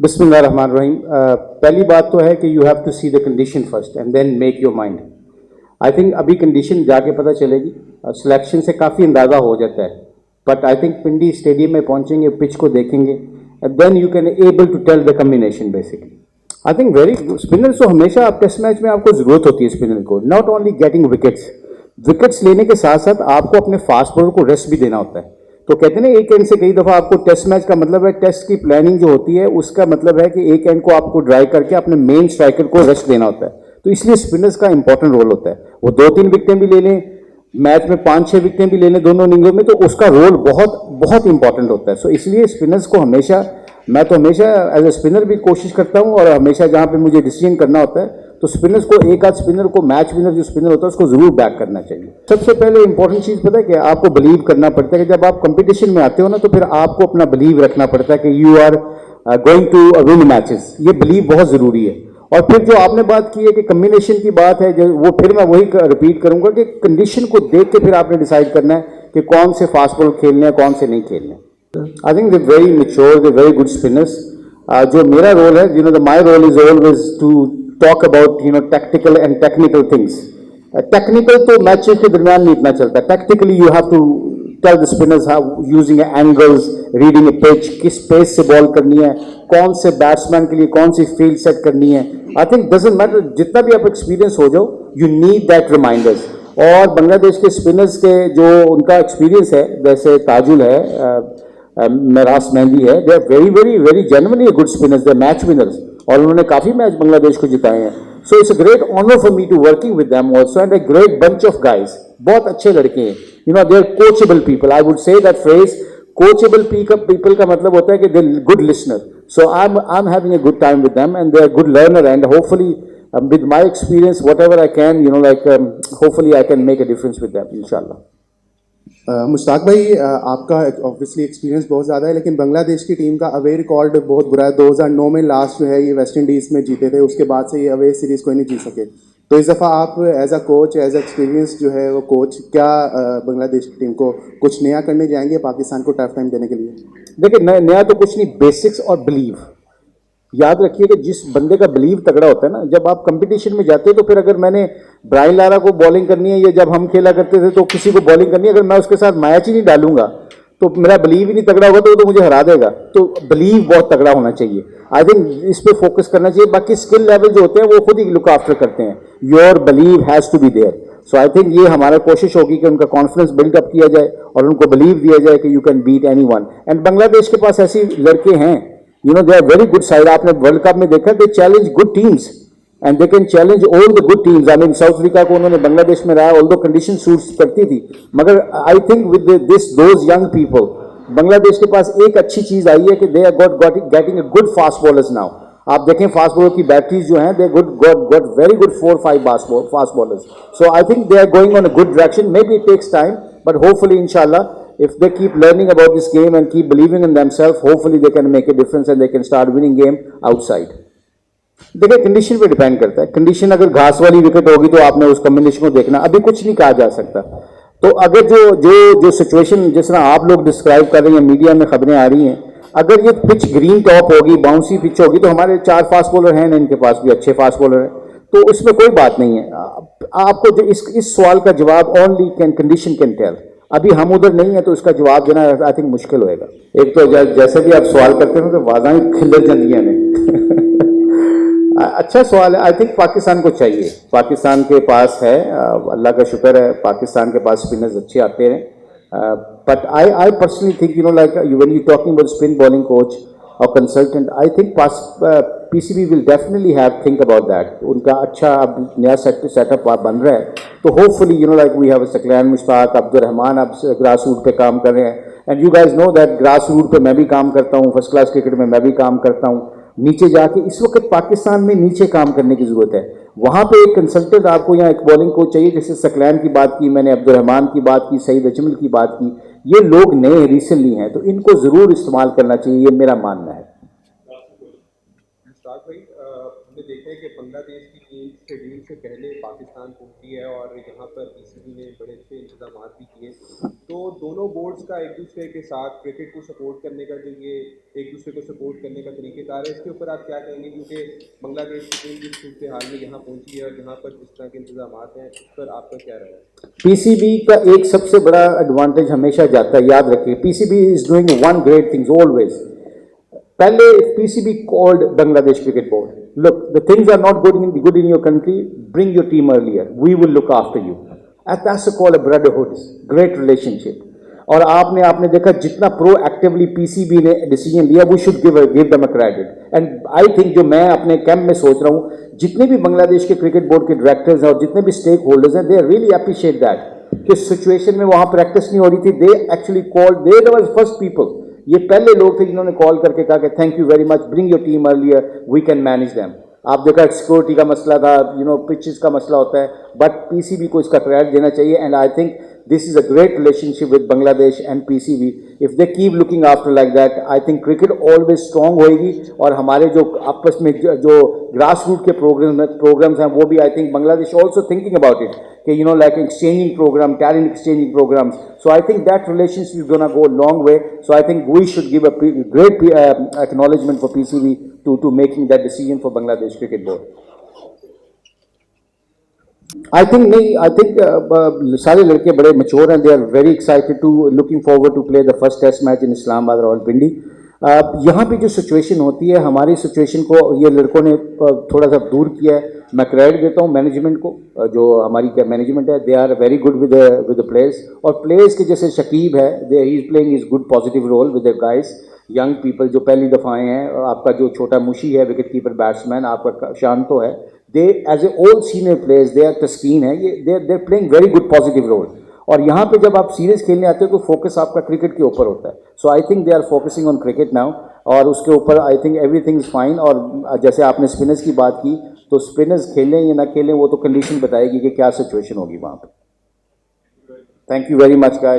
बिस्मिल्लाहिर्रहमानिर्रहीम। पहली बात तो है कि you have to see the condition first and then make your mind. I think अभी कंडीशन जाके पता चलेगी, सिलेक्शन से काफ़ी अंदाज़ा हो जाता है, but I think Pindi stadium में पहुंचेंगे, पिच को देखेंगे and then you can able to tell the combination basically. I think very spinners तो हमेशा आप टेस्ट मैच में आपको ज़रूरत होती है स्पिनर को, नॉट ओनली गेटिंग विकेट्स लेने के साथ साथ आपको अपने फास्ट बॉलर को रेस्ट भी देना होता है। तो कहते हैं ना, एक एंड से कई दफ़ा आपको टेस्ट मैच का मतलब है, टेस्ट की प्लानिंग जो होती है उसका मतलब है कि एक एंड को आपको ड्राई करके अपने मेन स्ट्राइकर को रेस्ट देना होता है। तो इसलिए स्पिनर्स का इंपॉर्टेंट रोल होता है। वो 2-3 विकेटें भी ले लें, मैच में 5-6 विकेटें भी ले लें दोनों इनिंगों में, तो उसका रोल बहुत बहुत इंपॉर्टेंट होता है। सो इसलिए स्पिनर्स को हमेशा, मैं तो हमेशा एज ए स्पिनर भी कोशिश करता हूँ, और हमेशा जहाँ पे मुझे डिसीजन करना होता है तो स्पिनर्स को, एक आध स्पिनर को, मैच विनर जो स्पिनर होता है उसको जरूर बैक करना चाहिए। सबसे पहले इंपॉर्टेंट चीज़ पता है कि आपको बिलीव करना पड़ता है कि जब आप कंपटीशन में आते हो ना, तो फिर आपको अपना बिलीव रखना पड़ता है कि you are going to win matches. ये बिलीव बहुत ज़रूरी है। और फिर जो आपने बात की है कि कम्बिनेशन की बात है, जो वो फिर मैं वही रिपीट करूंगा कि कंडीशन को देख के फिर आपने डिसाइड करना है कि कौन से फास्ट बॉल खेलने हैं, कौन से नहीं खेलने। I think they very mature, they very good spinners. जो मेरा रोल है, you know, my role is always to talk about, you know, tactical and technical things. Technical तो मैचेस के दरमियान नहीं इतना चलता, tactically you have to tell the spinners how using angles, reading a pitch, किस pace से ball करनी है, कौन से बैट्समैन के लिए कौन सी फील्ड सेट करनी है। आई थिंक डजंट मैटर, जितना भी आप एक्सपीरियंस हो जाओ, यू नीड दैट रिमाइंडर्स। और बांग्लादेश के स्पिनर्स के जो उनका एक्सपीरियंस है, जैसे ताजुल है, मिराज मेहंदी है, they are very very very genuinely good spinners, they are match winners, और उन्होंने काफ़ी मैच बांग्लादेश को जिताए हैं। So it's a great honour for me to working with them also, and a great bunch of guys. बहुत अच्छे लड़के हैं, you know, they are coachable people. I would say that phrase, coachable people का मतलब होता है कि they good listener. So I am having a good time with them, and they are good learner, and hopefully with my experience, whatever I can, you know, like hopefully I can make a difference with them, inshallah. Mushtaq भाई, आपका obviously experience बहुत ज़्यादा है, लेकिन बांग्लादेश की team का away record बहुत बुरा है। 2009 में लास्ट जो है ये वेस्ट इंडीज़ में जीते थे, उसके बाद से ये अवे सीरीज़ कोई नहीं जीत सके। तो इस दफ़ा आप as a coach, as experience जो है वो कोच, क्या बांग्लादेश की टीम को कुछ नया करने जाएंगे पाकिस्तान को टफ टाइम देने के लिए? देखिए, नया तो कुछ नहीं, बेसिक्स और बिलीव। याद रखिए कि जिस बंदे का बिलीव तगड़ा होता है ना, जब आप कंपटीशन में जाते हो, तो फिर अगर मैंने ब्रायन लारा को बॉलिंग करनी है, या जब हम खेला करते थे तो किसी को बॉलिंग करनी है, अगर मैं उसके साथ मैच ही नहीं डालूंगा तो मेरा बिलीव ही नहीं तगड़ा होगा, तो वो तो मुझे हरा देगा। तो बिलीव बहुत तगड़ा होना चाहिए। आई थिंक इस पर फोकस करना चाहिए। बाकी स्किल लेवल जो होते हैं वो खुद ही लुक आफ्टर करते हैं। Your believe has to be there. So I think ये हमारा कोशिश होगी कि उनका कॉन्फिडेंस बिल्डअप किया जाए और उनको बिलीव दिया जाए कि you can beat anyone. And Bangladesh के पास ऐसी लड़के हैं, you know, they are very good side. आपने वर्ल्ड कप में देखा, they challenge good teams and they can challenge all the good teams. I mean, south Africa को उन्होंने बांग्लादेश में रहा, although condition suits करती थी, मगर I think with those young people, Bangladesh के पास एक अच्छी चीज आई है कि they are getting a good fast bowlers now. आप देखें फास्ट बॉलर की बैटरीज जो हैं, they got very good 4-5 fast bowlers. So I think they are going on a good direction. Maybe it takes time, but hopefully, inshallah, if they keep learning about this game and keep believing in themselves, hopefully they can make a difference and they can start winning game outside. देखिए, condition पे depend करता है। Condition अगर घास वाली wicket होगी तो आपने उस कॉम्बिनेशन को देखना, अभी कुछ नहीं कहा जा सकता। तो अगर जो सिचुएशन जिस तरह आप लोग डिस्क्राइब कर रहे हैं, मीडिया में खबरें आ रही हैं, अगर ये पिच ग्रीन टॉप होगी, बाउंसी पिच होगी, तो हमारे 4 फास्ट बॉलर हैं, इनके पास भी अच्छे फास्ट बॉलर हैं, तो उसमें कोई बात नहीं है। आपको जो इस सवाल का जवाब ओनली कंडीशन कैन टेल। अभी हम उधर नहीं है तो इसका जवाब देना आई थिंक मुश्किल होएगा। एक तो जैसे भी आप सवाल करते हो तो वाज़ाएं खिलर जाती ने अच्छा सवाल है। आई थिंक पाकिस्तान को चाहिए, पाकिस्तान के पास है, अल्लाह का शुक्र है, पाकिस्तान के पास स्पिनर्स अच्छे आते हैं। But I personally think, you know, like when you talking about spin bowling coach और consultant, I think PCB will definitely have think about that. उनका अच्छा अब नया सेटअप बन रहा है, तो hopefully, you know, like we have Saqlain, Mushtaq, Abdul Rahman अब ग्रास रूट पे काम कर रहे हैं। And you guys know that grass root पे मैं भी काम करता हूँ, फर्स्ट क्लास क्रिकेट में मैं भी काम करता हूँ। नीचे जाके इस वक्त पाकिस्तान में नीचे काम करने की ज़रूरत है। वहाँ पे एक कंसल्टेंट आपको, यहाँ एक बॉलिंग कोच चाहिए। जैसे सकलैन की बात की मैंने, अब्दुल रहमान की बात की, सईद अजमल की बात की, ये लोग नए रिसेंटली हैं, तो इनको ज़रूर इस्तेमाल करना चाहिए, ये मेरा मानना है। मुश्ताक भाई, हमने देखा है कि बांग्लादेश की टीम शेड्यूल से पहले पाकिस्तान पहुंची है और यहाँ पर पीसीबी ने बड़े अच्छे इंतजाम भी किए। तो दोनों बोर्ड्स का एक दूसरे के साथ क्रिकेट को सपोर्ट करने का जो ये एक दूसरे को सपोर्ट करने का तरीक़ेकार है, इसके ऊपर आप क्या कहेंगे? क्योंकि बांग्लादेश की टीम जिस सूरत हाल में यहाँ पहुँची है और यहाँ पर जिस तरह के इंतजाम हैं, इस पर आपका क्या राय है? पीसीबी का एक सबसे बड़ा एडवांटेज हमेशा जाता है, याद रखिए, PCB is doing one great things always. पहले PCB called Bangladesh Cricket Board. Look, the things are not good in your country. Bring your team earlier. We will look after you. And that's called a brotherhood, great relationship. और आपने देखा जितना proactively PCB ने डिसीजन लिया, we should give them a credit. And I think जो मैं अपने कैंप में सोच रहा हूँ, जितने भी बांग्लादेश के क्रिकेट बोर्ड के डायरेक्टर्स हैं और जितने भी स्टेक होल्डर्स हैं, दे रियली अप्रिशिएट दैट कि सिचुएशन में वहाँ प्रैक्टिस नहीं हो रही थी. They actually called, they was first people, ये पहले लोग थे जिन्होंने कॉल करके कहा कि thank you very much, bring your team earlier, we can manage them. आप देखा सिक्योरिटी का मसला था, पिचेस का मसला होता है, बट पीसीबी को इसका क्रेडिट देना चाहिए. And I think this is a great relationship with Bangladesh and PCB. If they keep looking after like that, I think cricket always strong होएगी. और हमारे जो आपस में जो ग्रास रूट के प्रोग्राम्स हैं, वो भी I think Bangladesh also thinking about it कि like exchanging program, talent exchanging programs. So I think that relationship is going to go a long way. So I think we should give a great acknowledgement for PCB to making that decision for Bangladesh Cricket Board. I think सारे लड़के बड़े mature हैं. They are very excited to looking forward to play the first test match in Islamabad और Rawalpindi. यहाँ पे जो situation होती है, हमारी सिचुएशन को ये लड़कों ने थोड़ा सा दूर किया है. मैं क्रेडिट देता हूँ मैनेजमेंट को, जो हमारी मैनेजमेंट है, they are very good with the players. और प्लेयर्स के जैसे शकीब है, they he is playing is good positive role with the guys, young people जो पहली दफ़ा आए हैं. आपका जो छोटा मुशी है विकेट कीपर बैट्समैन, आपका शांतो है, they as a all senior players, they are Taskin है, ये they are playing very good positive role. और यहाँ पे जब आप सीरीज खेलने आते हो तो फोकस आपका क्रिकेट के ऊपर होता है. So I think they are focusing on cricket now, और उसके ऊपर I think everything is fine. और जैसे आपने स्पिनर्स की बात की, तो स्पिनर्स खेलें या ना खेलें वो तो कंडीशन बताएगी कि क्या सिचुएशन होगी वहाँ पे. Thank you very much guys.